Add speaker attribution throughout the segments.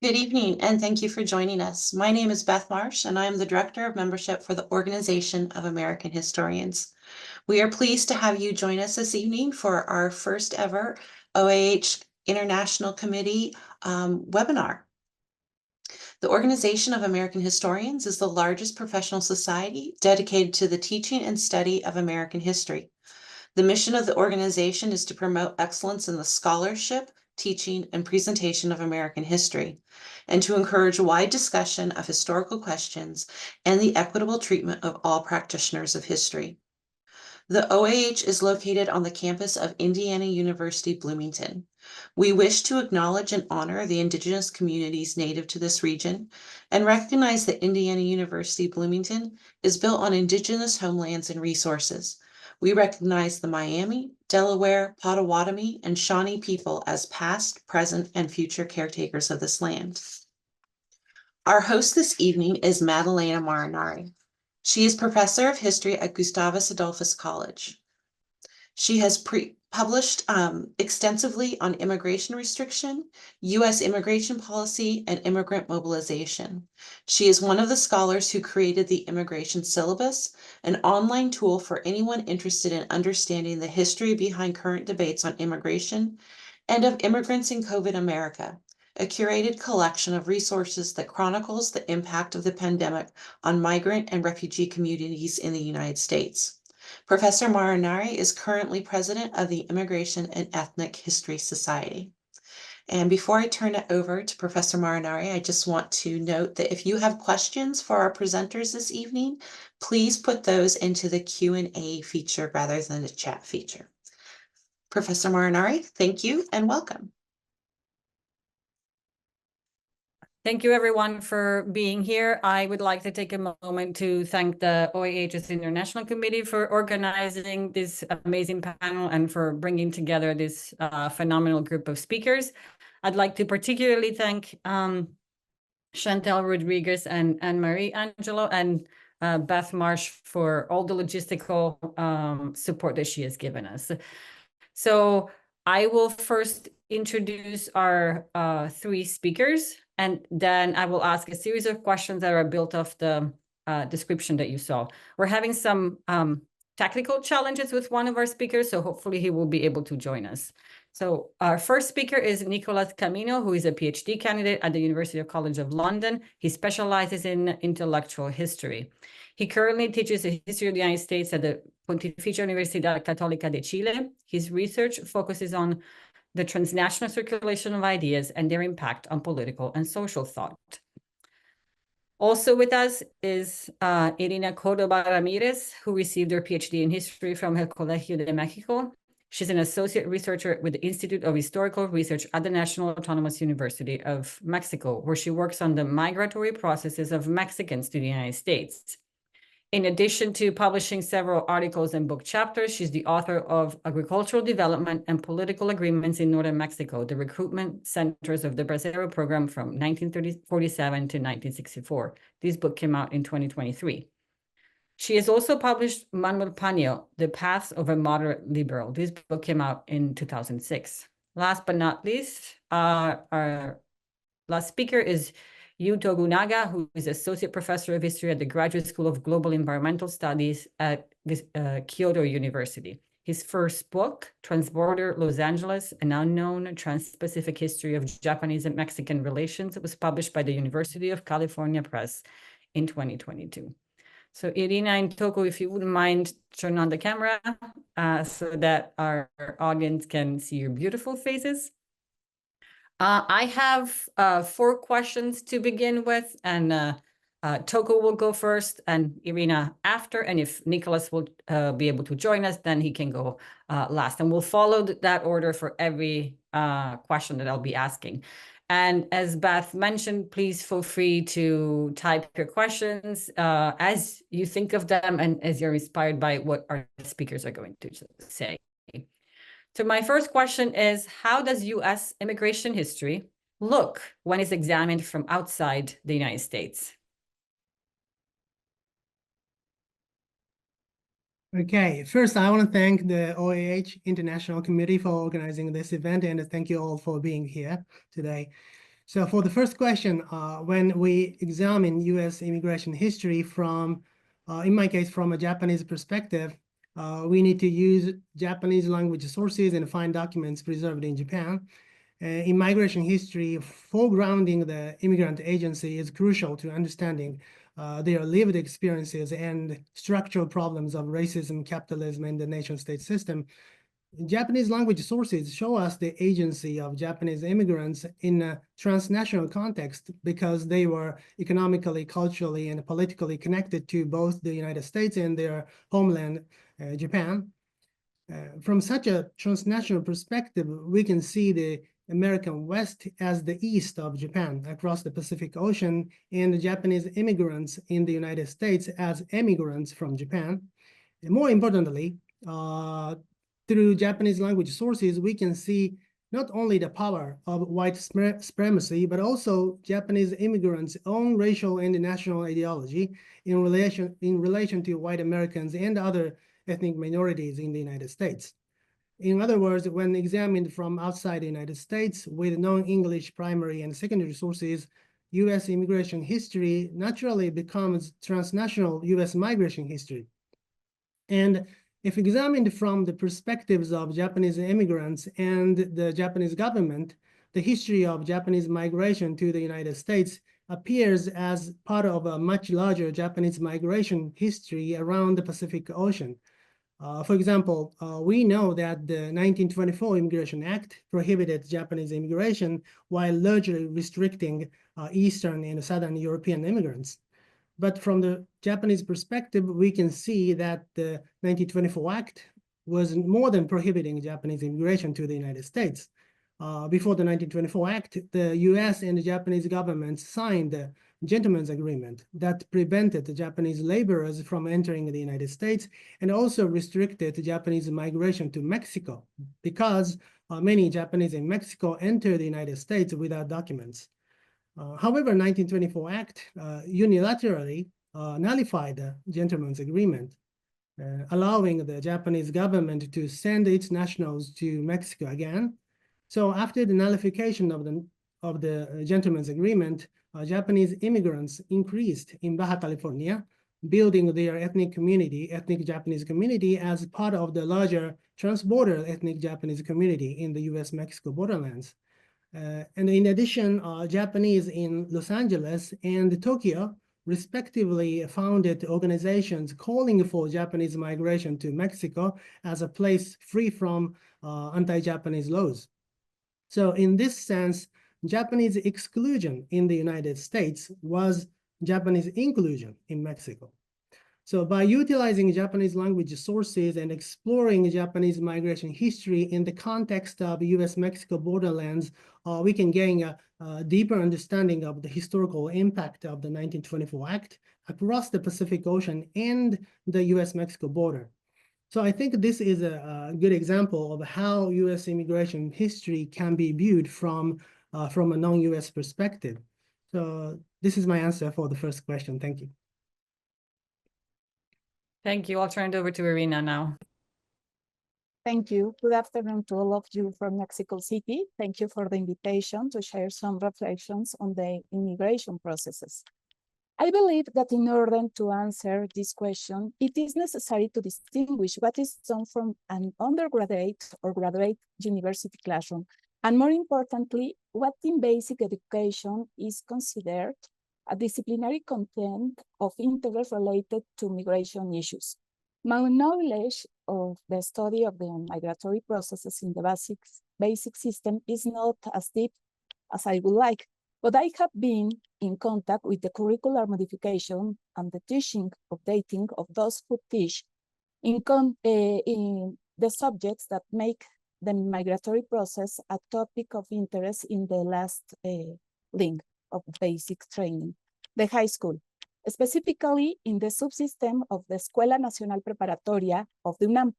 Speaker 1: Good evening, and thank you for joining us. My name is Beth Marsh, and I am the Director of Membership for the Organization of American Historians. We are pleased to have you join us this evening for our first ever OAH International Committee webinar. The Organization of American Historians is the largest professional society dedicated to the teaching and study of American history. The mission of the organization is to promote excellence in the scholarship, teaching, and presentation of American history, and to encourage wide discussion of historical questions and the equitable treatment of all practitioners of history. The OAH is located on the campus of Indiana University, Bloomington. We wish to acknowledge and honor the Indigenous communities native to this region and recognize that Indiana University, Bloomington is built on Indigenous homelands and resources. We recognize the Miami, Delaware, Potawatomi, and Shawnee people as past, present, and future caretakers of this land. Our host this evening is Maddalena Marinari. She is professor of history at Gustavus College. She has published extensively on immigration restriction, U.S. immigration policy, and immigrant mobilization. She is one of the scholars who created the Immigration Syllabus, an online tool for anyone interested in understanding the history behind current debates on immigration and of immigrants in COVID America, a curated collection of resources that chronicles the impact of the pandemic on migrant and refugee communities in the United States. Professor Marinari is currently president of the Immigration and Ethnic History Society. And before I turn it over to Professor Marinari, I just want to note that if you have questions for our presenters this evening, please put those into the Q&A feature rather than the chat feature. Professor Marinari, thank you and welcome.
Speaker 2: Thank you, everyone, for being here. I would like to take a moment to thank the OAH's International Committee for organizing this amazing panel and for bringing together this phenomenal group of speakers. I'd like to particularly thank Chantel Rodriguez and Anne-Marie Angelo and Beth Marsh for all the logistical support that she has given us. So I will first introduce our three speakers, and then I will ask a series of questions that are built off the description that you saw. We're having some technical challenges with one of our speakers, so hopefully he will be able to join us. So our first speaker is Nicolás Camino, who is a PhD candidate at the University College of London. He specializes in intellectual history. He currently teaches the history of the United States at the Pontificia Universidad Católica de Chile. His research focuses on the transnational circulation of ideas and their impact on political and social thought. Also with us is Irina Córdoba Ramírez, who received her PhD in history from El Colegio de México. She's an associate researcher with the Institute of Historical Research at the National Autonomous University of Mexico, where she works on the migratory processes of Mexicans to the United States. In addition to publishing several articles and book chapters, she's the author of Agricultural Development and Political Agreements in Northern Mexico, the recruitment centers of the Bracero program from 1947 to 1964. This book came out in 2023. She has also published Manuel Paño, The Paths of a Moderate Liberal. This book came out in 2006. Last but not least, our last speaker is Yu Tokunaga, who is Associate Professor of History at the Graduate School of Global Environmental Studies at Kyoto University. His first book, Transborder Los Angeles, An Unknown Trans-Pacific History of Japanese and Mexican Relations, was published by the University of California Press in 2022. So Irina and Toku, if you wouldn't mind, turn on the camera so that our audience can see your beautiful faces. I have 4 questions to begin with, and Toku will go first and Irina after, and if Nicholas will be able to join us, then he can go last. And we'll follow that order for every question that I'll be asking. And as Beth mentioned, please feel free to type your questions as you think of them and as you're inspired by what our speakers are going to say. So my first question is, how does U.S. immigration history look when it's examined from outside the United States?
Speaker 3: Okay, first I want to thank the OAH International Committee for organizing this event, and thank you all for being here today. So for the first question, when we examine U.S. immigration history from, in my case, from a Japanese perspective, we need to use Japanese language sources and find documents preserved in Japan. In migration history, foregrounding the immigrant agency is crucial to understanding their lived experiences and structural problems of racism, capitalism, and the nation-state system. Japanese language sources show us the agency of Japanese immigrants in a transnational context because they were economically, culturally, and politically connected to both the United States and their homeland, Japan. From such a transnational perspective, we can see the American West as the east of Japan across the Pacific Ocean, and the Japanese immigrants in the United States as immigrants from Japan. And more importantly, through Japanese language sources, we can see not only the power of white supremacy, but also Japanese immigrants' own racial and national ideology in relation to white Americans and other ethnic minorities in the United States. In other words, when examined from outside the United States with non-English primary and secondary sources, U.S. immigration history naturally becomes transnational U.S. migration history. And if examined from the perspectives of Japanese immigrants and the Japanese government, the history of Japanese migration to the United States appears as part of a much larger Japanese migration history around the Pacific Ocean. For example, we know that the 1924 Immigration Act prohibited Japanese immigration while largely restricting Eastern and Southern European immigrants. But from the Japanese perspective, we can see that the 1924 Act was more than prohibiting Japanese immigration to the United States. Before the 1924 Act, the US and the Japanese governments signed the Gentleman's Agreement that prevented the Japanese laborers from entering the United States and also restricted Japanese migration to Mexico because many Japanese in Mexico entered the United States without documents. However, 1924 Act unilaterally nullified the Gentleman's Agreement, allowing the Japanese government to send its nationals to Mexico again. So after the nullification of the Gentleman's Agreement, Japanese immigrants increased in Baja California, building their ethnic Japanese community as part of the larger trans-border ethnic Japanese community in the US-Mexico borderlands. And in addition, Japanese in Los Angeles and Tokyo respectively founded organizations calling for Japanese migration to Mexico as a place free from anti-Japanese laws. So in this sense, Japanese exclusion in the United States was Japanese inclusion in Mexico. So by utilizing Japanese language sources and exploring Japanese migration history in the context of US-Mexico borderlands, we can gain a deeper understanding of the historical impact of the 1924 Act across the Pacific Ocean and the US-Mexico border. So I think this is a good example of how US immigration history can be viewed from a non-US perspective. So this is my answer for the first question. Thank you.
Speaker 2: Thank you. I'll turn it over to Irina now.
Speaker 4: Thank you. Good afternoon to all of you from Mexico City. Thank you for the invitation to share some reflections on the immigration processes. I believe that in order to answer this question, it is necessary to distinguish what is done from an undergraduate or graduate university classroom, and more importantly, what in basic education is considered a disciplinary content of interest related to migration issues. My knowledge of the study of the migratory processes in the basic system is not as deep as I would like, but I have been in contact with the curricular modification and the teaching updating of those who teach in the subjects that make the migratory process a topic of interest in the last link of basic training, the high school, specifically in the subsystem of the Escuela Nacional Preparatoria of the UNAM.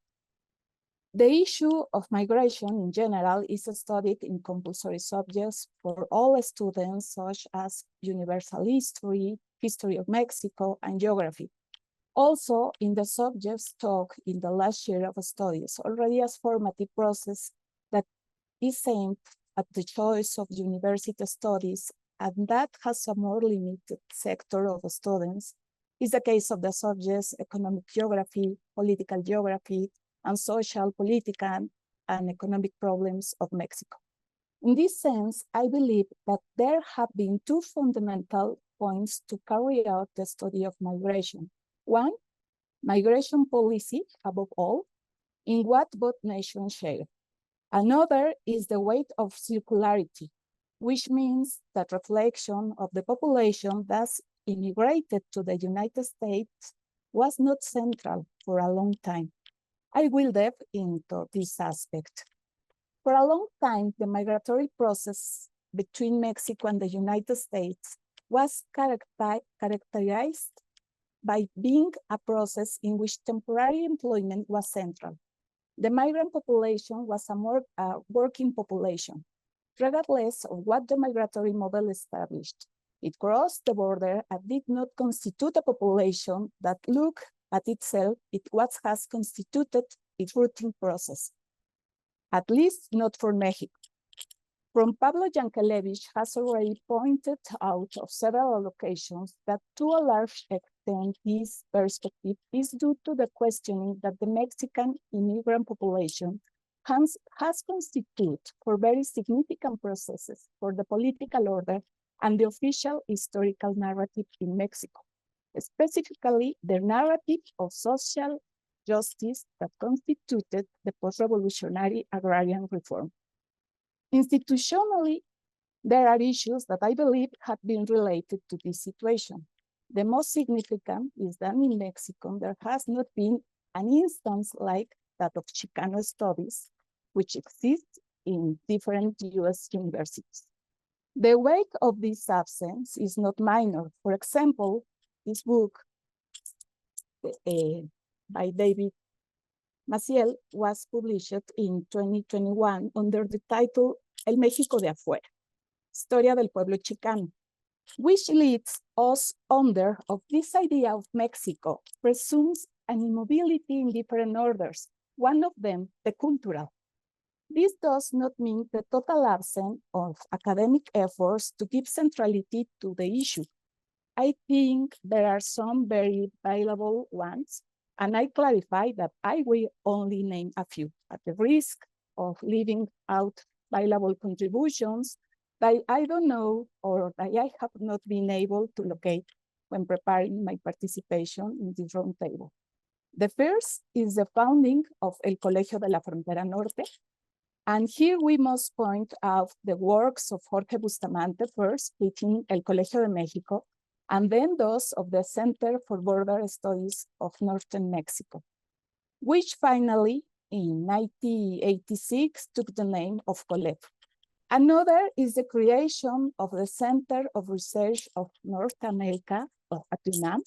Speaker 4: The issue of migration in general is studied in compulsory subjects for all students, such as universal history, history of Mexico, and geography. Also in the subjects taught in the last year of studies, already as formative process that is aimed at the choice of university studies, and that has a more limited sector of students, is the case of the subjects economic geography, political geography, and social, political, and economic problems of Mexico. In this sense, I believe that there have been two fundamental points to carry out the study of migration. One, migration policy, above all, in what both nations share. Another is the weight of circularity, which means that reflection of the population that immigrated to the United States was not central for a long time. I will delve into this aspect. For a long time, the migratory process between Mexico and the United States was characterized by being a process in which temporary employment was central. The migrant population was a working population, regardless of what the migratory model established. It crossed the border and did not constitute a population that looked at itself what has constituted its routine process, at least not for Mexico. From Pablo Yankelevich has already pointed out of several occasions that to a large extent this perspective is due to the questioning that the Mexican immigrant population has constituted for very significant processes for the political order and the official historical narrative in Mexico, specifically the narrative of social justice that constituted the post-revolutionary agrarian reform. Institutionally, there are issues that I believe have been related to this situation. The most significant is that in Mexico, there has not been an instance like that of Chicano studies, which exists in different US universities. The weight of this absence is not minor. For example, this book by David Maciel was published in 2021 under the title El México de Afuera, Historia del Pueblo Chicano, which leads us under of this idea of Mexico presumes an immobility in different orders, one of them the cultural. This does not mean the total absence of academic efforts to give centrality to the issue. I think there are some very valuable ones, and I clarify that I will only name a few at the risk of leaving out valuable contributions that I don't know or that I have not been able to locate when preparing my participation in this roundtable. The first is the founding of El Colegio de la Frontera Norte. And here we must point out the works of Jorge Bustamante first within El Colegio de México, and then those of the Center for Border Studies of Northern Mexico, which finally in 1986 took the name of COLEF. Another is the creation of the Center of Research of North America, at UNAM,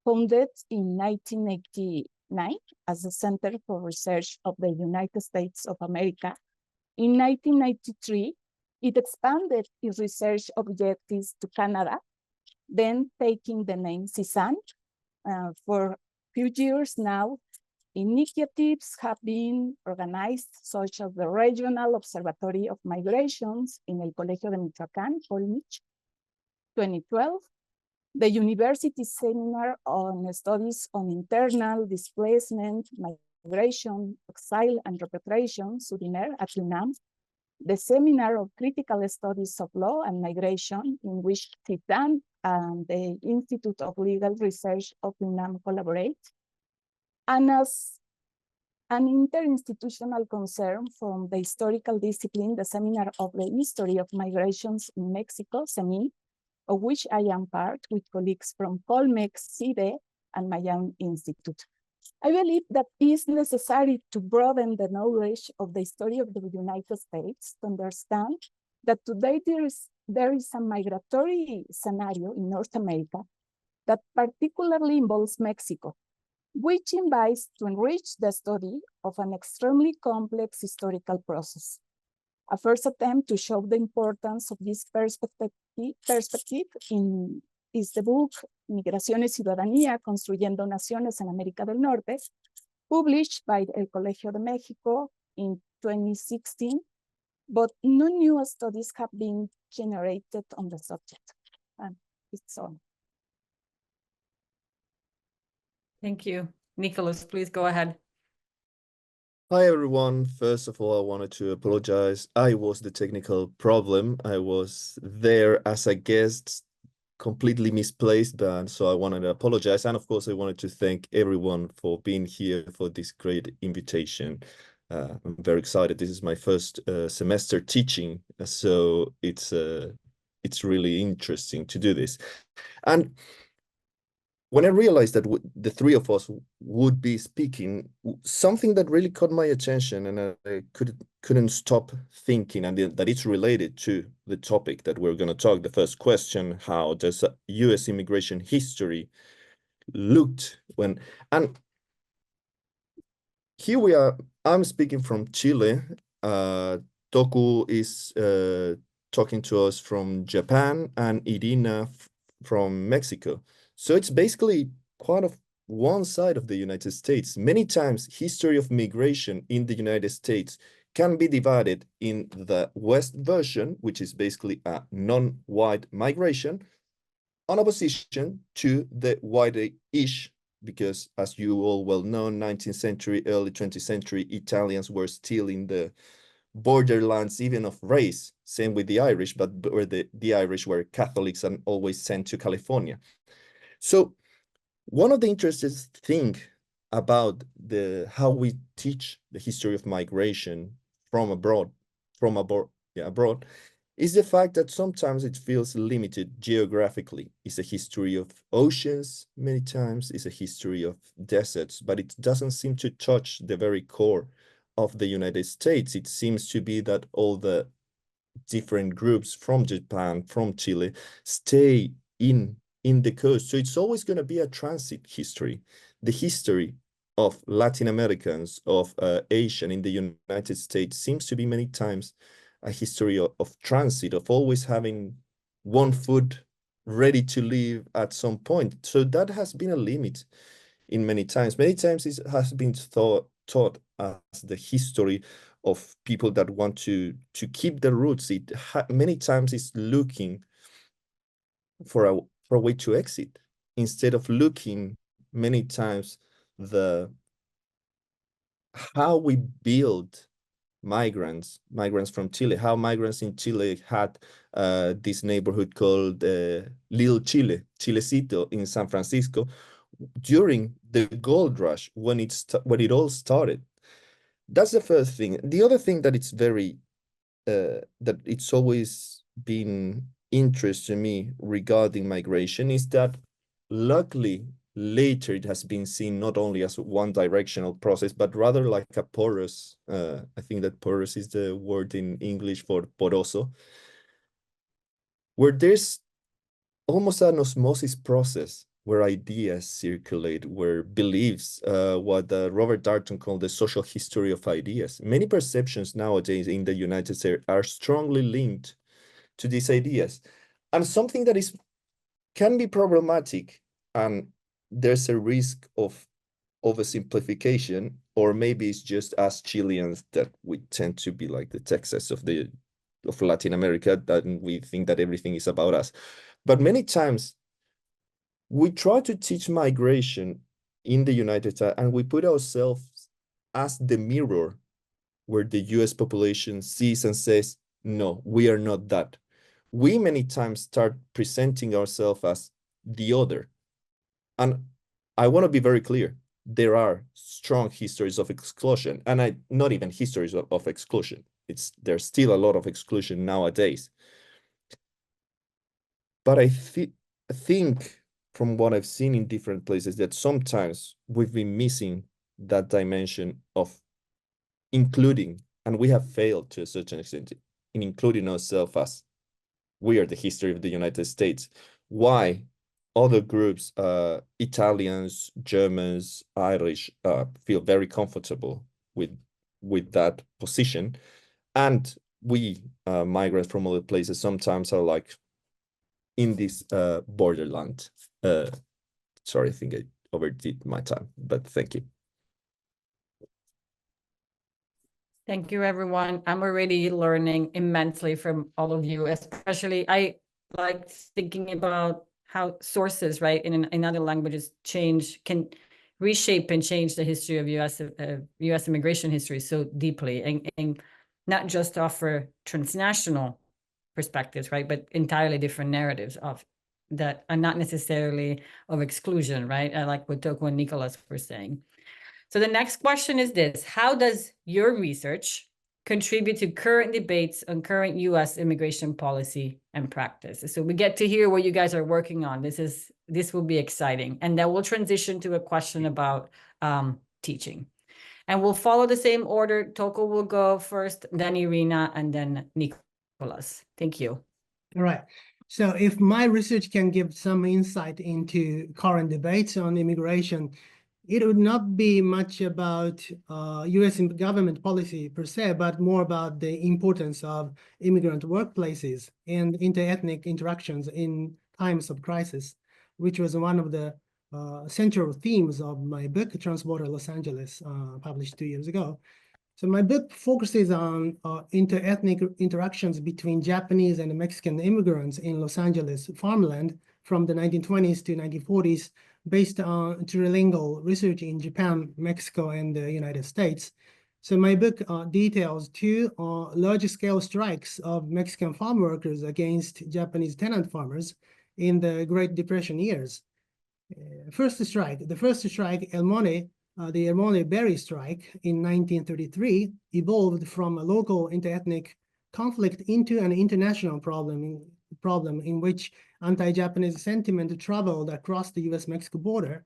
Speaker 4: founded in 1989 as the Center for Research of the United States of America. In 1993, it expanded its research objectives to Canada, then taking the name CISAN. For a few years now, initiatives have been organized, such as the Regional Observatory of Migrations in El Colegio de Michoacán, Colmich, 2012, the University Seminar on Studies on Internal Displacement, Migration, Exile, and Repatriation, SUDIMER, at UNAM, the Seminar of Critical Studies of Law and Migration, in which CISAN and the Institute of Legal Research of UNAM collaborate, and as an interinstitutional concern from the historical discipline, the Seminar of the History of Migrations in Mexico, SEMI, of which I am part with colleagues from Colmex, CIDE, and Miami Institute. I believe that it is necessary to broaden the knowledge of the history of the United States to understand that today there is a migratory scenario in North America that particularly involves Mexico, which invites to enrich the study of an extremely complex historical process. A first attempt to show the importance of this perspective is the book Migración y Ciudadanía, Construyendo Naciones en América del Norte, published by El Colegio de México in 2016, but no new studies have been generated on the subject. And it's on.
Speaker 2: Thank you. Nicholas, please go ahead.
Speaker 5: Hi, everyone. First of all, I wanted to apologize. I was the technical problem. I was there as a guest, completely misplaced, but so I wanted to apologize. And of course, I wanted to thank everyone for being here for this great invitation. I'm very excited. This is my first semester teaching, so it's really interesting to do this. And when I realized that the three of us would be speaking, something that really caught my attention, and I couldn't stop thinking, and that it's related to the topic that we're going to talk. The first question: how does U.S. immigration history looked when? And here we are. I'm speaking from Chile. Toku is talking to us from Japan, and Irina from Mexico. So it's basically quite of one side of the United States. Many times, history of migration in the United States can be divided in the West version, which is basically a non-white migration, on opposition to the white-ish, because as you all well know, 19th century, early 20th century, Italians were still in the borderlands even of race. Same with the Irish, but where the Irish were Catholics and always sent to California. So one of the interesting things about how we teach the history of migration abroad, is the fact that sometimes it feels limited geographically. It's a history of oceans many times, it's a history of deserts, but it doesn't seem to touch the very core of the United States. It seems to be that all the different groups from Japan, from Chile, stay in the coast. So it's always going to be a transit history. The history of Latin Americans, of Asian in the United States seems to be many times a history of transit, of always having one foot ready to leave at some point. So that has been a limit in many times. Many times it has been taught as the history of people that want to keep the roots. Many times it's looking for a way to exit, instead of looking many times how we build migrants from Chile, how migrants in Chile had this neighborhood called Little Chile, Chilecito in San Francisco, during the gold rush when it all started. That's the first thing. The other thing that it's very that it's always been interest to me regarding migration is that luckily later it has been seen not only as one directional process, but rather like a porous, I think that porous is the word in English for poroso, where there's almost an osmosis process where ideas circulate, where beliefs, what Robert Darnton called the social history of ideas. Many perceptions nowadays in the United States are strongly linked to these ideas. And something that can be problematic, and there's a risk of oversimplification, or maybe it's just as Chileans that we tend to be like the Texas of Latin America, that we think that everything is about us. But many times we try to teach migration in the United States, and we put ourselves as the mirror where the US population sees and says, no, we are not that. We many times start presenting ourselves as the other. And I want to be very clear. There are strong histories of exclusion, and not even histories of exclusion. There's still a lot of exclusion nowadays. But I think from what I've seen in different places that sometimes we've been missing that dimension of including, and we have failed to a certain extent in including ourselves as we are the history of the United States. Why other groups, Italians, Germans, Irish, feel very comfortable with that position, and we migrants from other places sometimes are like in this borderland. Sorry, I think I overdid my time, but thank you.
Speaker 2: Thank you, everyone. I'm already learning immensely from all of you, especially I like thinking about how sources, right, in other languages can reshape and change the history of US immigration history so deeply, and not just offer transnational perspectives, right, but entirely different narratives of that are not necessarily of exclusion, right? I like what Toku and Nicolás were saying. So the next question is this: how does your research contribute to current debates on current US immigration policy and practice? So we get to hear what you guys are working on. This will be exciting. And then we'll transition to a question about teaching. And we'll follow the same order. Toku will go first, then Irina, and then Nicolás. Thank you.
Speaker 3: All right. So if my research can give some insight into current debates on immigration, it would not be much about US government policy per se, but more about the importance of immigrant workplaces and interethnic interactions in times of crisis, which was one of the central themes of my book, Transborder Los Angeles, published 2 years ago. So my book focuses on interethnic interactions between Japanese and Mexican immigrants in Los Angeles farmland from the 1920s to 1940s, based on trilingual research in Japan, Mexico, and the United States. So my book details two large-scale strikes of Mexican farm workers against Japanese tenant farmers in the Great Depression years. The first strike, the El Mone Berry strike in 1933, evolved from a local interethnic conflict into an international problem in which anti-Japanese sentiment traveled across the US-Mexico border.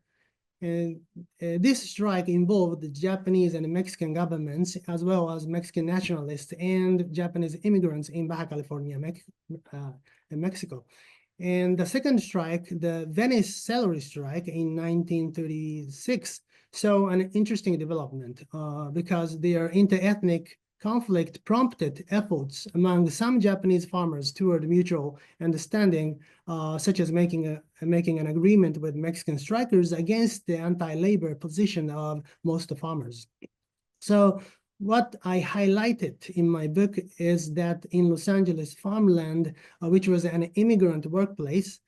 Speaker 3: And this strike involved the Japanese and Mexican governments, as well as Mexican nationalists and Japanese immigrants in Baja California, Mexico. And the second strike, the Venice Celery Strike in 1936, saw an interesting development because their interethnic conflict prompted efforts among some Japanese farmers toward mutual understanding, such as making an agreement with Mexican strikers against the anti-labor position of most farmers. So what I highlighted in my book is that in Los Angeles farmland, which was an immigrant workplace,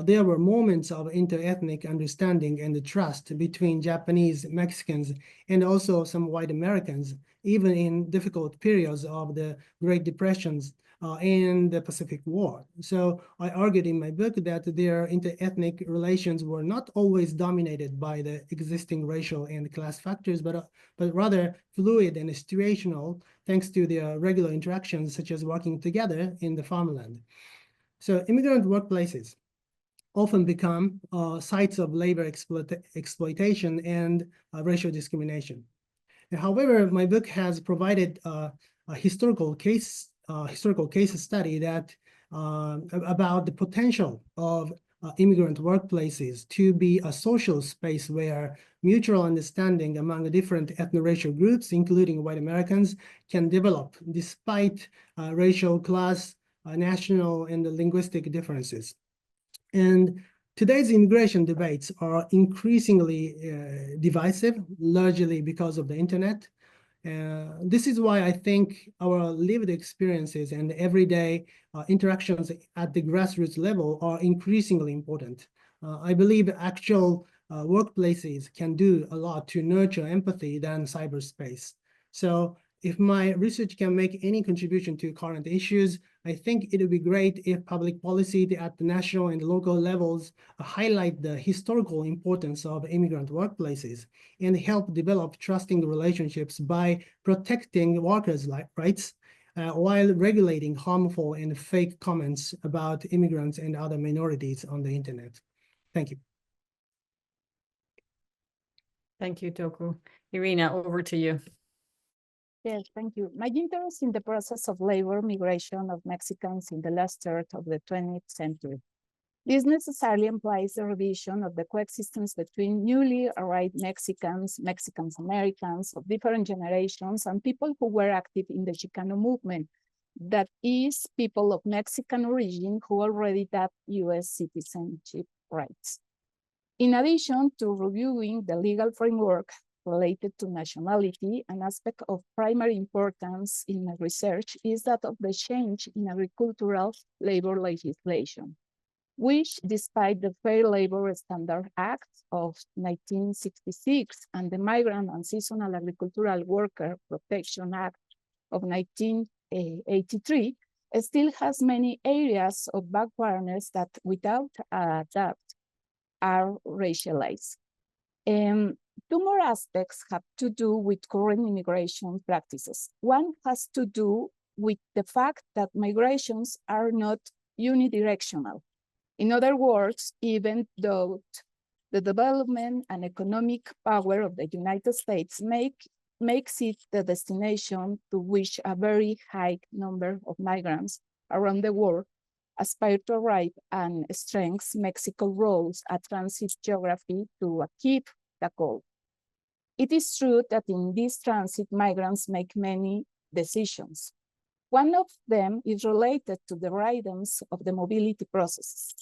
Speaker 3: there were moments of interethnic understanding and trust between Japanese, Mexicans, and also some white Americans, even in difficult periods of the Great Depressions and the Pacific War. So I argued in my book that their interethnic relations were not always dominated by the existing racial and class factors, but rather fluid and situational, thanks to their regular interactions, such as working together in the farmland. So immigrant workplaces often become sites of labor exploitation and racial discrimination. However, my book has provided a historical case study that about the potential of immigrant workplaces to be a social space where mutual understanding among different ethno-racial groups, including white Americans, can develop despite racial, class, national, and linguistic differences. And today's immigration debates are increasingly divisive, largely because of the internet. This is why I think our lived experiences and everyday interactions at the grassroots level are increasingly important. I believe actual workplaces can do a lot to nurture empathy than cyberspace. So if my research can make any contribution to current issues, I think it would be great if public policy at the national and local levels highlight the historical importance of immigrant workplaces and help develop trusting relationships by protecting workers' rights while regulating harmful and fake comments about immigrants and other minorities on the internet. Thank you.
Speaker 2: Thank you, Toku. Irina, over to you.
Speaker 4: Yes, thank you. My interest in the process of labor migration of Mexicans in the last third of the 20th century. This necessarily implies the revision of the coexistence between newly arrived Mexicans, Mexicans-Americans of different generations, and people who were active in the Chicano movement, that is, people of Mexican origin who already have US citizenship rights. In addition to reviewing the legal framework related to nationality, an aspect of primary importance in my research is that of the change in agricultural labor legislation, which, despite the Fair Labor Standards Act of 1966 and the Migrant and Seasonal Agricultural Worker Protection Act of 1983, still has many areas of backwardness that, without a doubt, are racialized. Two more aspects have to do with current immigration practices. One has to do with the fact that migrations are not unidirectional. In other words, even though the development and economic power of the United States makes it the destination to which a very high number of migrants around the world aspire to arrive, and strengthens Mexico's role as transit geography to achieve the goal. It is true that in this transit, migrants make many decisions. One of them is related to the rhythms of the mobility processes.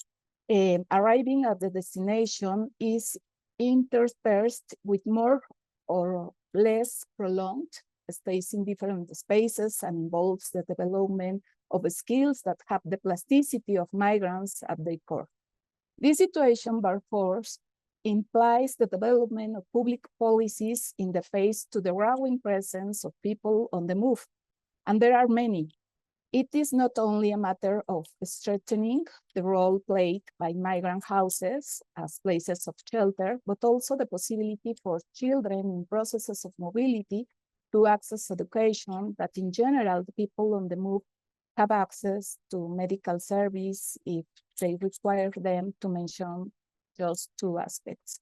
Speaker 4: Arriving at the destination is interspersed with more or less prolonged stays in different spaces and involves the development of skills that have the plasticity of migrants at their core. This situation, therefore, implies the development of public policies in the face to the growing presence of people on the move, and there are many. It is not only a matter of strengthening the role played by migrant houses as places of shelter, but also the possibility for children in processes of mobility to access education, that in general, the people on the move have access to medical service if they require them, to mention just two aspects.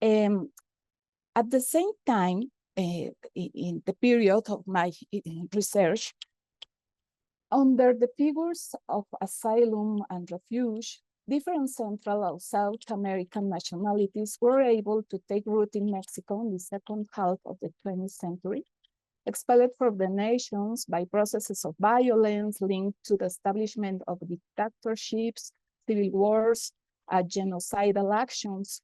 Speaker 4: At the same time, in the period of my research, under the figures of asylum and refuge, different Central or South American nationalities were able to take root in Mexico in the second half of the 20th century, expelled from the nations by processes of violence linked to the establishment of dictatorships, civil wars, genocidal actions.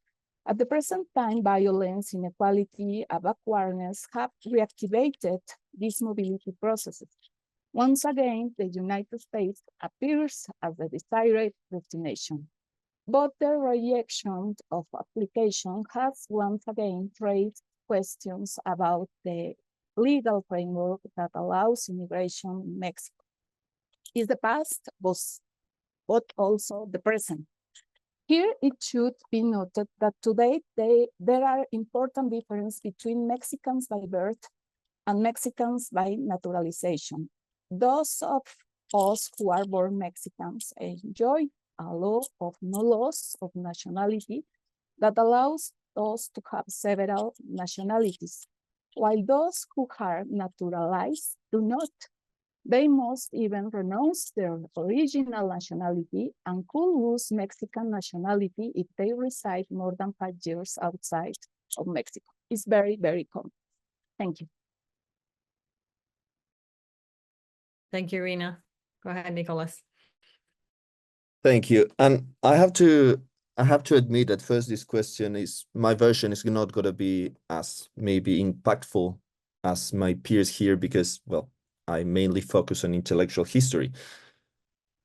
Speaker 4: At the present time, violence, inequality, and backwardness have reactivated these mobility processes. Once again, the United States appears as the desired destination. But the rejection of application has once again raised questions about the legal framework that allows immigration in Mexico. Is the past, but also the present. Here it should be noted that today there are important differences between Mexicans by birth and Mexicans by naturalization. Those of us who are born Mexicans enjoy a law of no loss of nationality that allows us to have several nationalities, while those who are naturalized do not. They must even renounce their original nationality and could lose Mexican nationality if they reside more than 5 years outside of Mexico. It's very, very common. Thank you.
Speaker 2: Thank you, Irina. Go ahead, Nicolás.
Speaker 5: Thank you. And I have to admit at first this question is, my version is not going to be as maybe impactful as my peers here because, well, I mainly focus on intellectual history.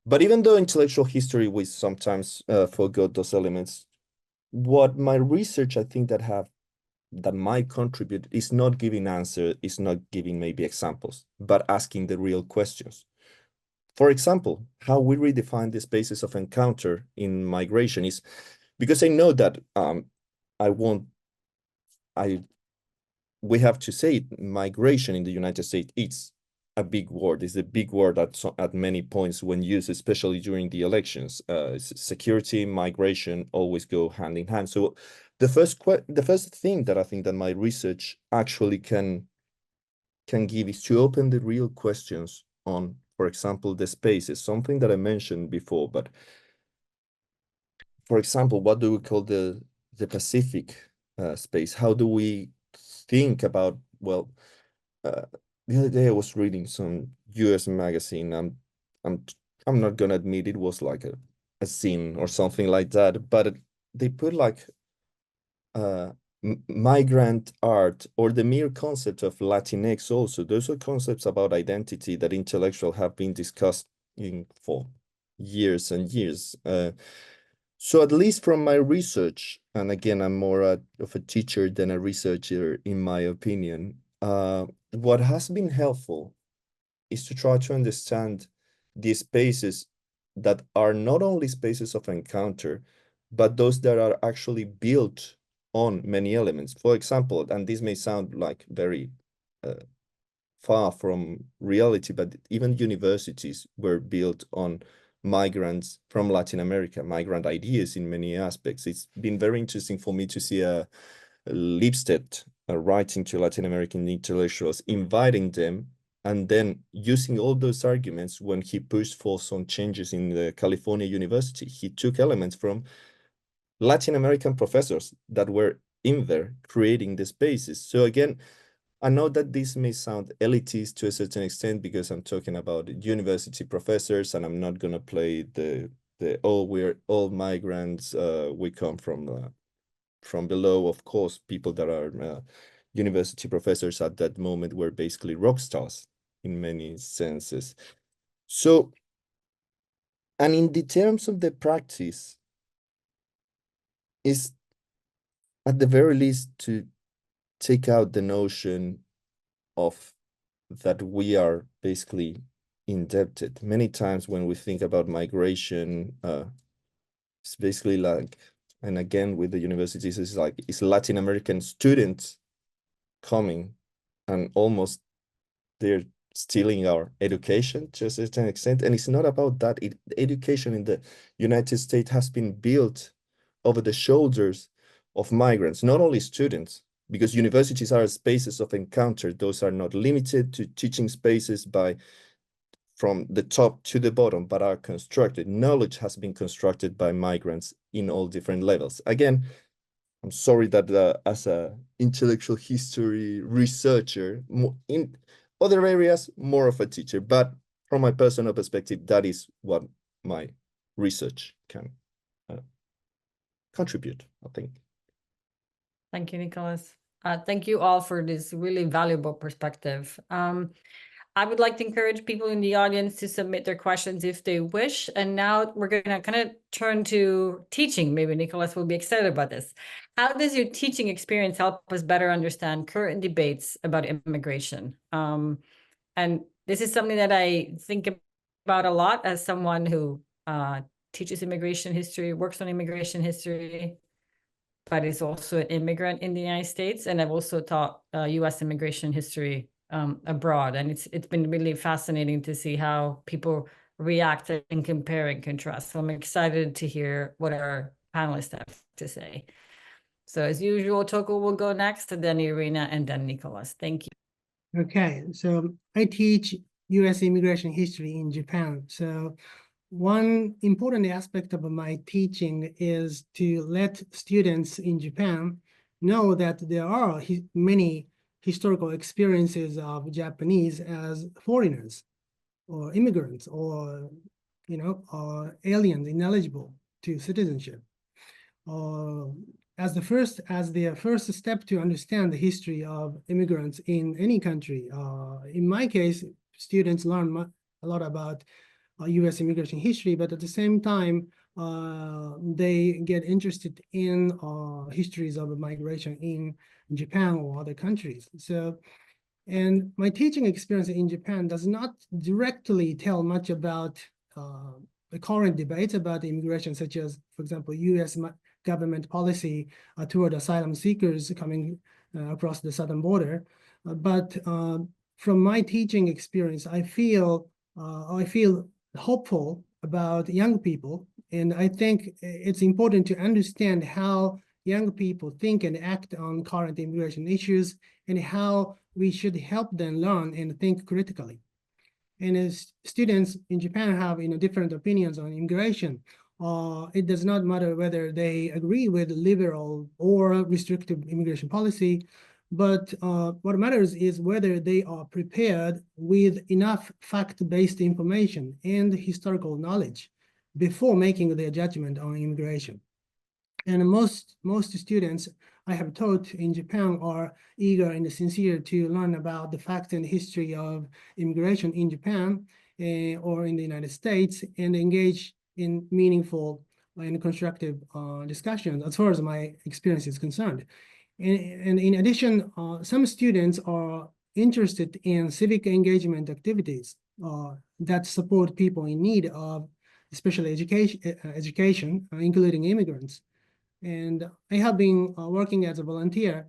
Speaker 5: But even though intellectual history, we sometimes forgot those elements, what my research, I think that might contribute is not giving answer, is not giving maybe examples, but asking the real questions. For example, how we redefine the spaces of encounter in migration is because I know that we have to say migration in the United States, it's a big word. It's a big word at many points when used, especially during the elections. Security, migration always go hand in hand. So the first thing that I think that my research actually can give is to open the real questions on, for example, the spaces, something that I mentioned before, but for example, what do we call the Pacific space? How do we think about, well, the other day I was reading some US magazine. I'm not gonna admit it was like a scene or something like that, but they put like migrant art or the mere concept of Latinx also, those are concepts about identity that intellectuals have been discussing for years and years. So at least from my research, and again, I'm more of a teacher than a researcher, in my opinion, what has been helpful is to try to understand these spaces that are not only spaces of encounter, but those that are actually built on many elements. For example, and this may sound like very far from reality, but even universities were built on migrants from Latin America, migrant ideas in many aspects. It's been very interesting for me to see a Lipstadt writing to Latin American intellectuals, inviting them, and then using all those arguments when he pushed for some changes in the California University. He took elements from Latin American professors that were in there creating the spaces. So again, I know that this may sound elitist to a certain extent because I'm talking about university professors, and I'm not going to play the oh, we're all migrants, we come from below. Of course, people that are university professors at that moment were basically rock stars in many senses. So, and in the terms of the practice, is at the very least to take out the notion of that we are basically indebted. Many times when we think about migration, it's basically like, and again with the universities, it's like, it's Latin American students coming and almost they're stealing our education to a certain extent. And it's not about that. Education in the United States has been built over the shoulders of migrants, not only students, because universities are spaces of encounter. Those are not limited to teaching spaces from the top to the bottom, but are constructed. Knowledge has been constructed by migrants in all different levels. Again, I'm sorry that as an intellectual history researcher, in other areas, more of a teacher, but from my personal perspective, that is what my research can contribute, I think.
Speaker 2: Thank you, Nicolás. Thank you all for this really valuable perspective. I would like to encourage people in the audience to submit their questions if they wish. And now we're going to kind of turn to teaching. Maybe Nicolás will be excited about this. How does your teaching experience help us better understand current debates about immigration? And this is something that I think about a lot as someone who teaches immigration history, works on immigration history, but is also an immigrant in the United States. And I've also taught US immigration history abroad. And it's been really fascinating to see how people react and compare and contrast. So I'm excited to hear what our panelists have to say. So as usual, Toku will go next, and then Irina, and then Nicolás. Thank you.
Speaker 3: Okay, so I teach US immigration history in Japan. So one important aspect of my teaching is to let students in Japan know that there are many historical experiences of Japanese as foreigners or immigrants or, or aliens ineligible to citizenship. As the first step to understand the history of immigrants in any country. In my case, students learn a lot about US immigration history, but at the same time, they get interested in histories of migration in Japan or other countries. So, and my teaching experience in Japan does not directly tell much about the current debates about immigration, such as, for example, US government policy toward asylum seekers coming across the southern border. But from my teaching experience, I feel hopeful about young people. And I think it's important to understand how young people think and act on current immigration issues and how we should help them learn and think critically. And as students in Japan have different opinions on immigration, it does not matter whether they agree with liberal or restrictive immigration policy, but what matters is whether they are prepared with enough fact-based information and historical knowledge before making their judgment on immigration. And most students I have taught in Japan are eager and sincere to learn about the facts and history of immigration in Japan or in the United States, and engage in meaningful and constructive discussions as far as my experience is concerned. And in addition, some students are interested in civic engagement activities that support people in need of especially education, including immigrants. And I have been working as a volunteer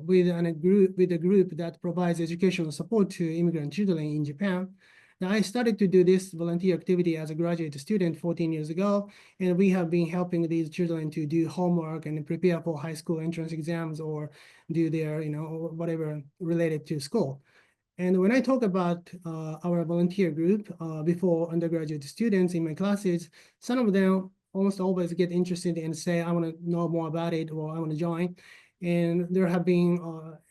Speaker 3: with a group that provides educational support to immigrant children in Japan. Now, I started to do this volunteer activity as a graduate student 14 years ago, and we have been helping these children to do homework and prepare for high school entrance exams or do their, whatever related to school. And when I talk about our volunteer group before undergraduate students in my classes, some of them almost always get interested and say, I want to know more about it, or I want to join. And there have been,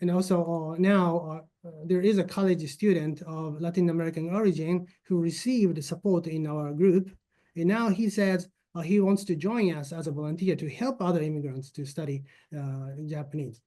Speaker 3: and also now there is a college student of Latin American origin who received support in our group. And now he says he wants to join us as a volunteer to help other immigrants to study Japanese.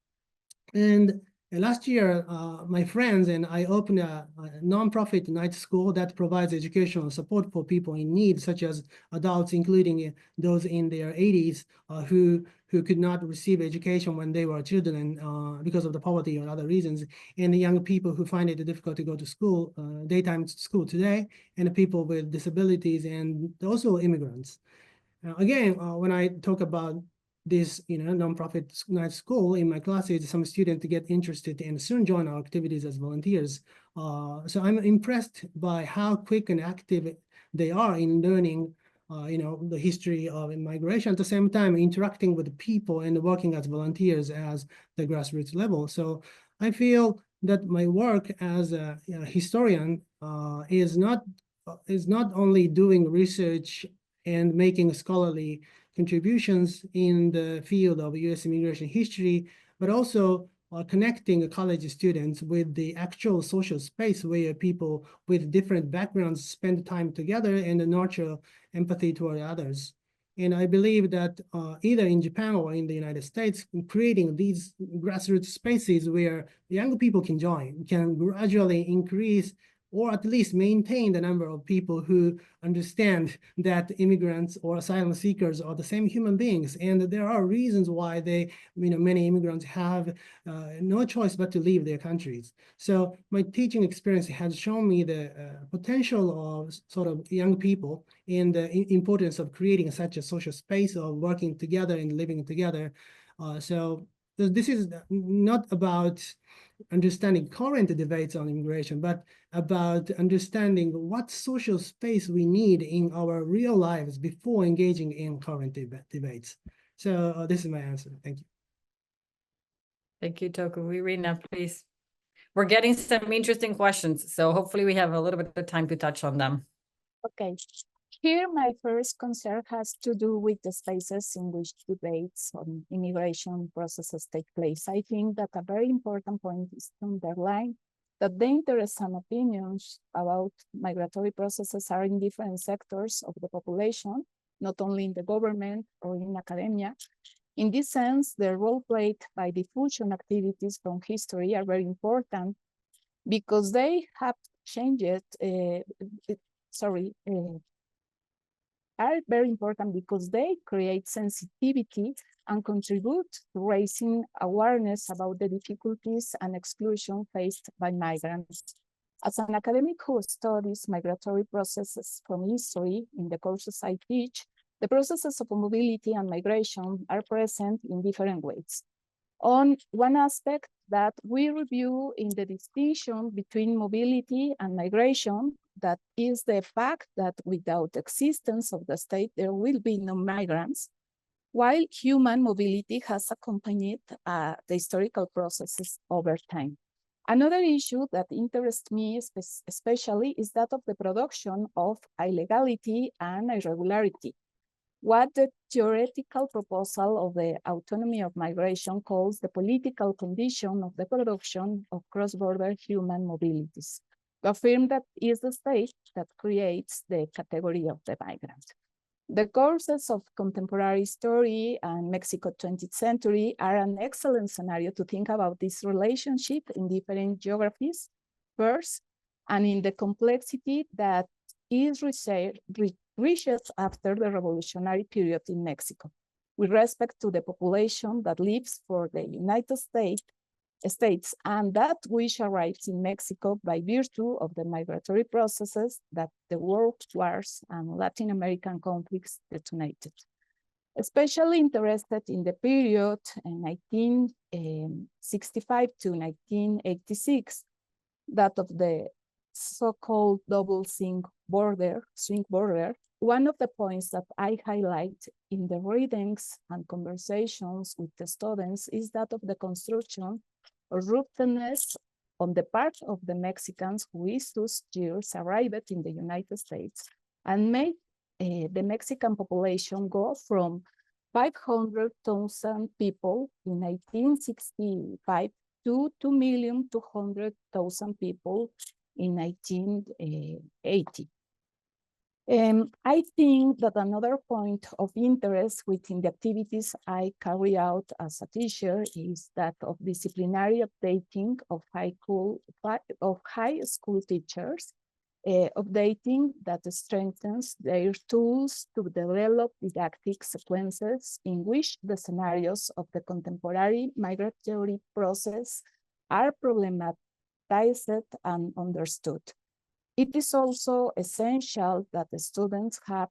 Speaker 3: And last year, my friends and I opened a nonprofit night school that provides educational support for people in need, such as adults, including those in their 80s who could not receive education when they were children because of the poverty or other reasons, and the young people who find it difficult to go to school, daytime school today, and the people with disabilities, and also immigrants. Again, when I talk about this, nonprofit night school in my classes, some students get interested and soon join our activities as volunteers. So I'm impressed by how quick and active they are in learning, the history of immigration, at the same time interacting with people and working as volunteers as the grassroots level. So I feel that my work as a historian is not only doing research and making scholarly contributions in the field of U.S. immigration history, but also connecting college students with the actual social space where people with different backgrounds spend time together and nurture empathy toward others. And I believe that either in Japan or in the United States, creating these grassroots spaces where young people can join can gradually increase or at least maintain the number of people who understand that immigrants or asylum seekers are the same human beings. And there are reasons why many immigrants have no choice but to leave their countries. So my teaching experience has shown me the potential of sort of young people and the importance of creating such a social space of working together and living together. So this is not about understanding current debates on immigration, but about understanding what social space we need in our real lives before engaging in current debates. So this is my answer. Thank you.
Speaker 2: Thank you, Toku. Irina, please. We're getting some interesting questions, so hopefully we have a little bit of time to touch on them.
Speaker 4: Okay. Here, my first concern has to do with the spaces in which debates on immigration processes take place. I think that a very important point is to underline that the interests and opinions about migratory processes are in different sectors of the population, not only in the government or in academia. In this sense, the role played by diffusion activities from history are very important because they have changed, are very important because they create sensitivity and contribute to raising awareness about the difficulties and exclusion faced by migrants. As an academic who studies migratory processes from history in the courses I teach, the processes of mobility and migration are present in different ways. On one aspect that we review in the distinction between mobility and migration, that is the fact that without the existence of the state, there will be no migrants, while human mobility has accompanied the historical processes over time. Another issue that interests me especially is that of the production of illegality and irregularity, what the theoretical proposal of the autonomy of migration calls the political condition of the production of cross-border human mobilities. We affirm that it is the state that creates the category of the migrant. The courses of contemporary history and Mexico 20th century are an excellent scenario to think about this relationship in different geographies first, and in the complexity that is reached after the revolutionary period in Mexico, with respect to the population that lives for the United States and that which arrives in Mexico by virtue of the migratory processes that the world wars and Latin American conflicts detonated. Especially interested in the period 1965 to 1986, that of the so-called double swing border. One of the points that I highlight in the readings and conversations with the students is that of the construction or rootedness on the part of the Mexicans who is those years arrived in the United States and made the Mexican population go from 500,000 people in 1965 to 2,200,000 people in 1980. I think that another point of interest within the activities I carry out as a teacher is that of disciplinary updating of high school teachers, updating that strengthens their tools to develop didactic sequences in which the scenarios of the contemporary migratory process are problematized and understood. It is also essential that the students have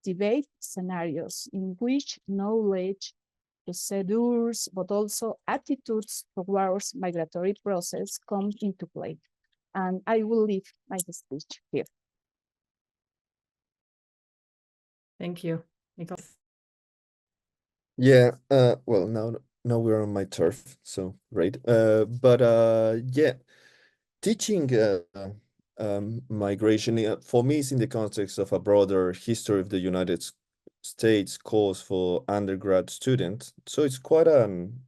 Speaker 4: debate scenarios in which knowledge, procedures, but also attitudes towards migratory process come into play. And I will leave my speech here.
Speaker 2: Thank you, Nicolás.
Speaker 5: Yeah, well, now we're on my turf, so great. Yeah, teaching migration for me is in the context of a broader history of the United States course for undergrad students. So it's quite an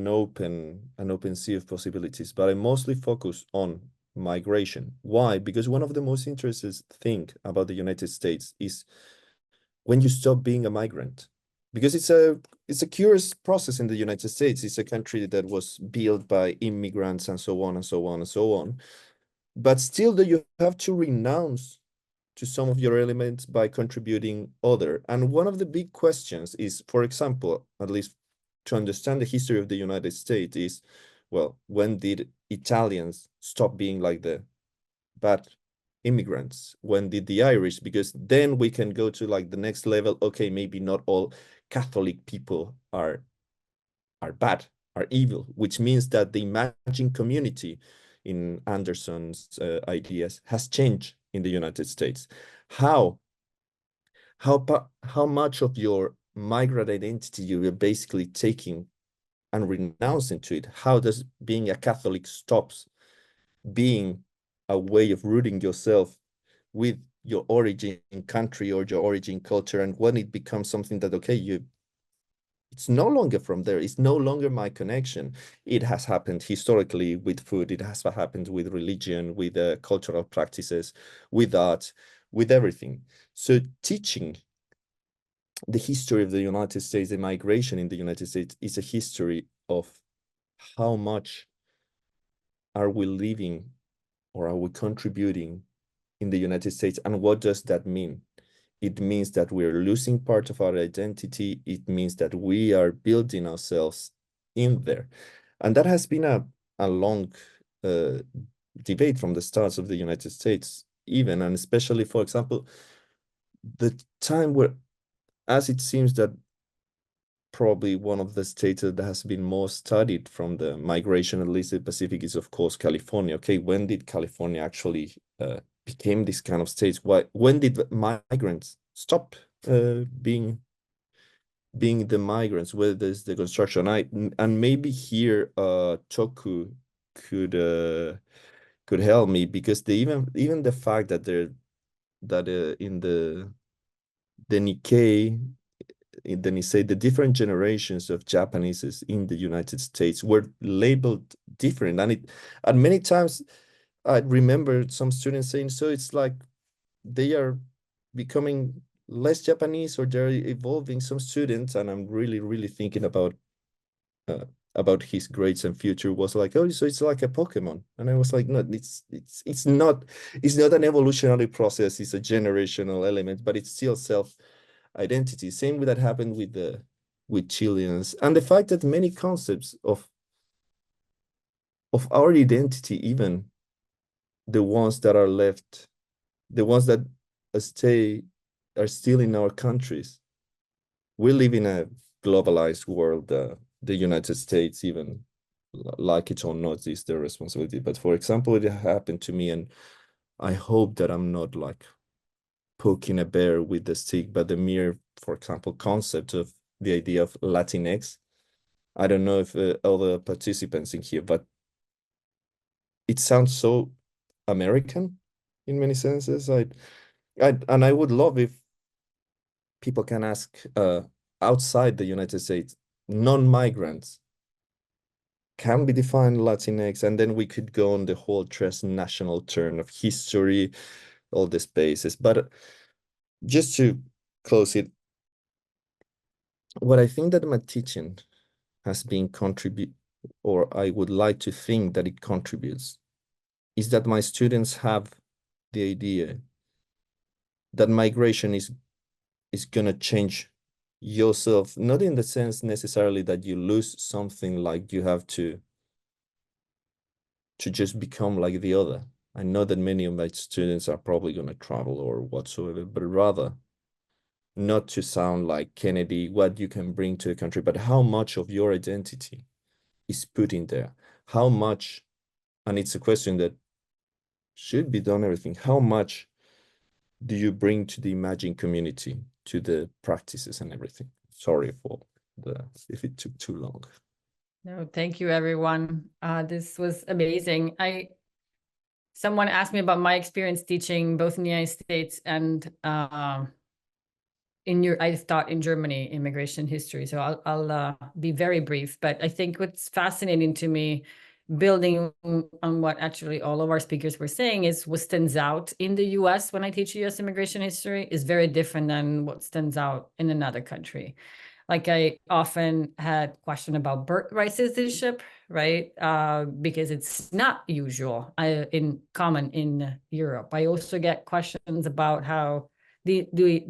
Speaker 5: open sea of possibilities, but I mostly focus on migration. Why? Because one of the most interesting thing about the United States is when you stop being a migrant. Because it's a curious process in the United States. It's a country that was built by immigrants and so on and so on and so on. But still, you have to renounce to some of your elements by contributing other. And one of the big questions is, for example, at least to understand the history of the United States is, well, when did Italians stop being like the bad immigrants? When did the Irish? Because then we can go to like the next level. Okay, maybe not all Catholic people are bad, are evil, which means that the imagined community in Anderson's ideas has changed in the United States. How much of your migrant identity you are basically taking and renouncing to it? How does being a Catholic stops being a way of rooting yourself with your origin country or your origin culture, and when it becomes something that, okay, it's no longer from there, it's no longer my connection. It has happened historically with food, it has happened with religion, with cultural practices, with art, with everything. So teaching the history of the United States, the migration in the United States, is a history of how much are we living or are we contributing in the United States, and what does that mean? It means that we're losing part of our identity. It means that we are building ourselves in there. And that has been a long debate from the start of the United States, even, and especially, for example, the time where, as it seems that probably one of the states that has been more studied from the migration, at least the Pacific, is of course California. Okay, when did California actually became this kind of state? When did migrants stop being the migrants? Where there's the construction? And maybe here Toku could help me, because even the fact that in the Nikkei, the different generations of Japanese in the United States were labeled different, and many times I remember some students saying, so it's like they are becoming less Japanese, or they're evolving some students, and I'm really thinking about his grades and future, was like, oh, so it's like a Pokemon. And I was like, no, it's not an evolutionary process, it's a generational element, but it's still self-identity. Same with that happened with Chileans. And the fact that many concepts of our identity, even the ones that are left, the ones that are still in our countries. We live in a globalized world. The United States, even like it or not, is their responsibility. But for example, it happened to me, and I hope that I'm not like poking a bear with the stick, but the mere, for example, concept of the idea of Latinx. I don't know if other participants in here, but it sounds so American in many senses. And I would love if people can ask outside the United States, non-migrants can be defined Latinx, and then we could go on the whole transnational turn of history, all the spaces. But just to close it, what I think that my teaching has been or I would like to think that it contributes, is that my students have the idea that migration is gonna change yourself, not in the sense necessarily that you lose something, like you have to just become like the other. I know that many of my students are probably gonna travel or whatsoever, but rather not to sound like Kennedy, what you can bring to a country, but how much of your identity is put in there. How much, and it's a question that should be done everything, how much do you bring to the imagined community, to the practices and everything? Sorry for if it took too long.
Speaker 2: No, thank you, everyone. This was amazing. Someone asked me about my experience teaching both in the United States and I taught in Germany immigration history. So I'll be very brief, but I think what's fascinating to me, building on what actually all of our speakers were saying, is what stands out in the US when I teach US immigration history is very different than what stands out in another country. Like I often had question about birthright citizenship, right? Because it's not usual common in Europe. I also get questions about how the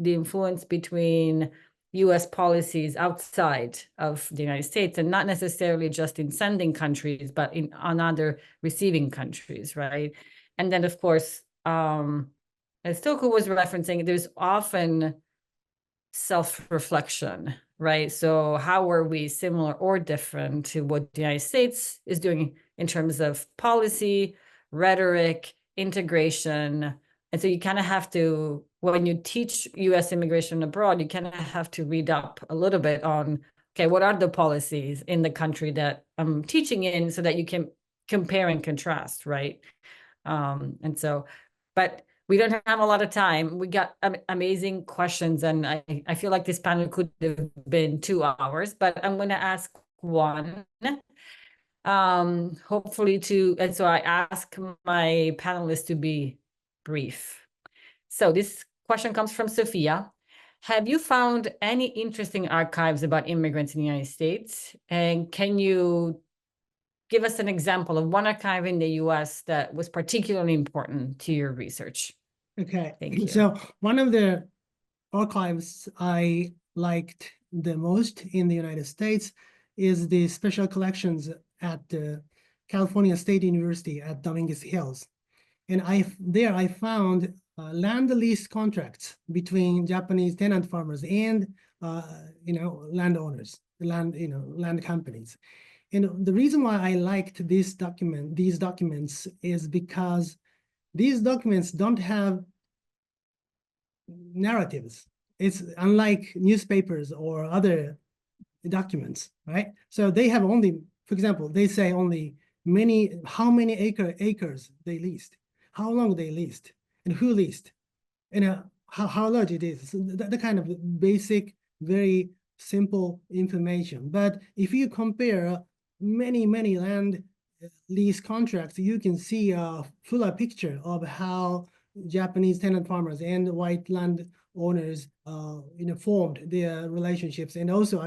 Speaker 2: influence between US policies outside of the United States, and not necessarily just in sending countries, but on other receiving countries, right? And then, of course, as Toku was referencing, there's often self-reflection, right? So how are we similar or different to what the United States is doing in terms of policy, rhetoric, integration? And so you kind of have to, when you teach US immigration abroad, you kind of have to read up a little bit on, okay, what are the policies in the country that I'm teaching in, so that you can compare and contrast, right? And so, but we don't have a lot of time. We got amazing questions, and I feel like this panel could have been 2 hours, but I'm going to ask one, hopefully two. And so I ask my panelists to be brief. So this question comes from Sophia. Have you found any interesting archives about immigrants in the United States? And can you give us an example of one archive in the US that was particularly important to your research?
Speaker 3: Okay,
Speaker 2: thank you.
Speaker 3: So one of the archives I liked the most in the United States is the special collections at the California State University at Dominguez Hills. And there I found land lease contracts between Japanese tenant farmers and landowners, land companies. And the reason why I liked these documents is because these documents don't have narratives. It's unlike newspapers or other documents, right? So they have only, for example, they say only how many acres they leased, how long they leased, and who leased, and how large it is. So the kind of basic, very simple information. But if you compare many land lease contracts, you can see a fuller picture of how Japanese tenant farmers and white land owners, formed their relationships and also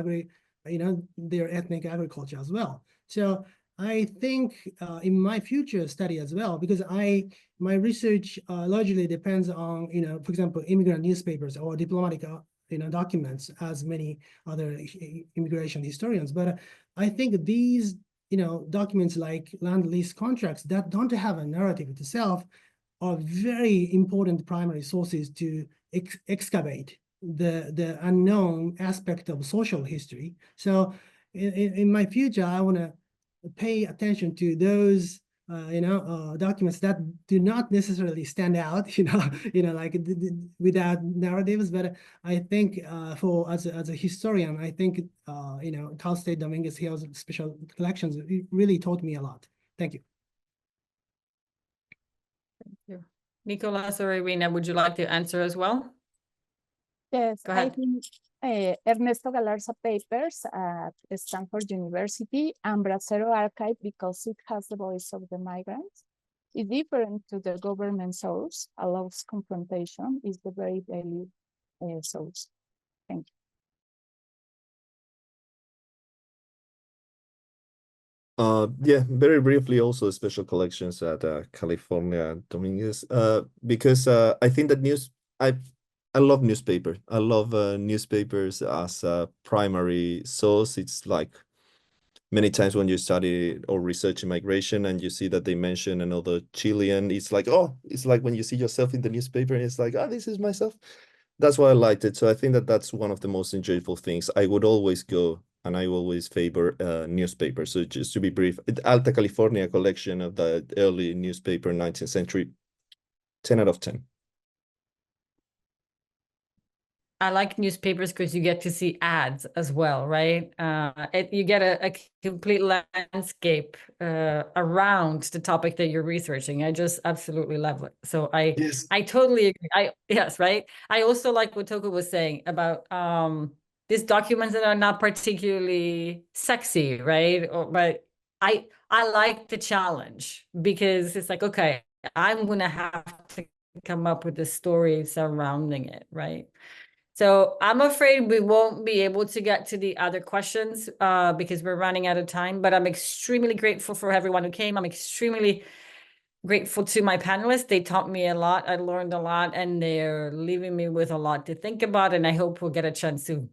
Speaker 3: their ethnic agriculture as well. So I think in my future study as well, because my research largely depends on, for example, immigrant newspapers or diplomatic documents, as many other immigration historians. But I think these documents like land lease contracts that don't have a narrative itself are very important primary sources to excavate the unknown aspect of social history. So in my future, I want to pay attention to those documents that do not necessarily stand out, like without narratives. But I think as a historian, I think Cal State Dominguez Hill's special collections really taught me a lot. Thank you.
Speaker 2: Thank you. Nicolás or Irina, would you like to answer as well?
Speaker 4: Yes,
Speaker 2: Go
Speaker 4: I
Speaker 2: ahead.
Speaker 4: think Ernesto Galarza papers at Stanford University and Bracero Archive, because it has the voice of the migrants, is different to the government source, allows confrontation, is the very value source. Thank you.
Speaker 5: Yeah, very briefly, also special collections at California Dominguez, because I think that I love newspaper. I love newspapers as a primary source. It's like many times when you study or research immigration and you see that they mention another Chilean, it's like, oh, it's like when you see yourself in the newspaper and it's like, oh, this is myself. That's why I liked it. So I think that that's one of the most enjoyable things. I would always go and I always favor newspapers. So just to be brief, the Alta California collection of the early newspaper, 19th century, 10 out of 10.
Speaker 2: I like newspapers because you get to see ads as well, right? You get a complete landscape around the topic that you're researching. I just absolutely love it. So I totally agree. Yes, right. I also like what Toku was saying about these documents that are not particularly sexy, right? But I like the challenge, because it's like, okay, I'm gonna have to come up with the story surrounding it, right? So I'm afraid we won't be able to get to the other questions because we're running out of time, but I'm extremely grateful for everyone who came. I'm extremely grateful to my panelists. They taught me a lot. I learned a lot, and they're leaving me with a lot to think about. And I hope we'll get a chance to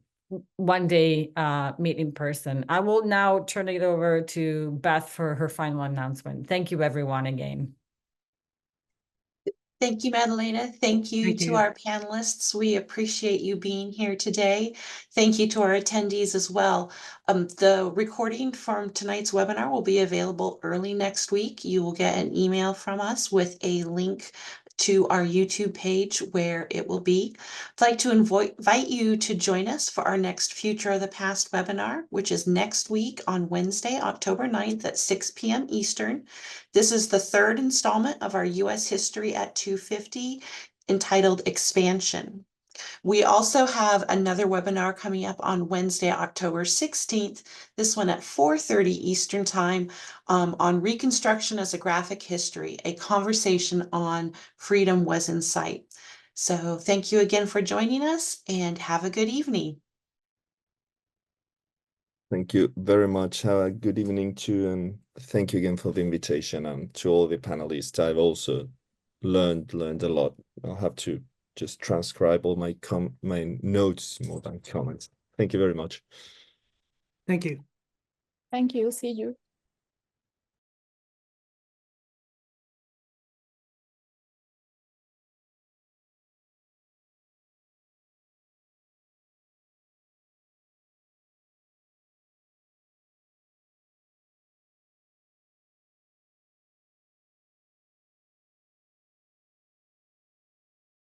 Speaker 2: one day meet in person. I will now turn it over to Beth for her final announcement. Thank you, everyone, again.
Speaker 1: Thank you, Maddalena. Thank you
Speaker 3: Thank
Speaker 1: to
Speaker 3: you.
Speaker 1: our panelists. We appreciate you being here today. Thank you to our attendees as well. The recording from tonight's webinar will be available early next week. You will get an email from us with a link to our YouTube page where it will be. I'd like to invite you to join us for our next Future of the Past webinar, which is next week on Wednesday, October 9th at 6 p.m. Eastern. This is the third installment of our U.S. History at 250 entitled Expansion. We also have another webinar coming up on Wednesday, October 16th, this one at 4:30 Eastern Time, on Reconstruction as a Graphic History, a conversation on freedom was in sight. So thank you again for joining us, and have a good evening.
Speaker 5: Thank you very much. Have a good evening too, and thank you again for the invitation, and to all the panelists. I've also learned a lot. I'll have to just transcribe all my notes more than comments. Thank you very much.
Speaker 3: Thank you.
Speaker 4: Thank you. See you.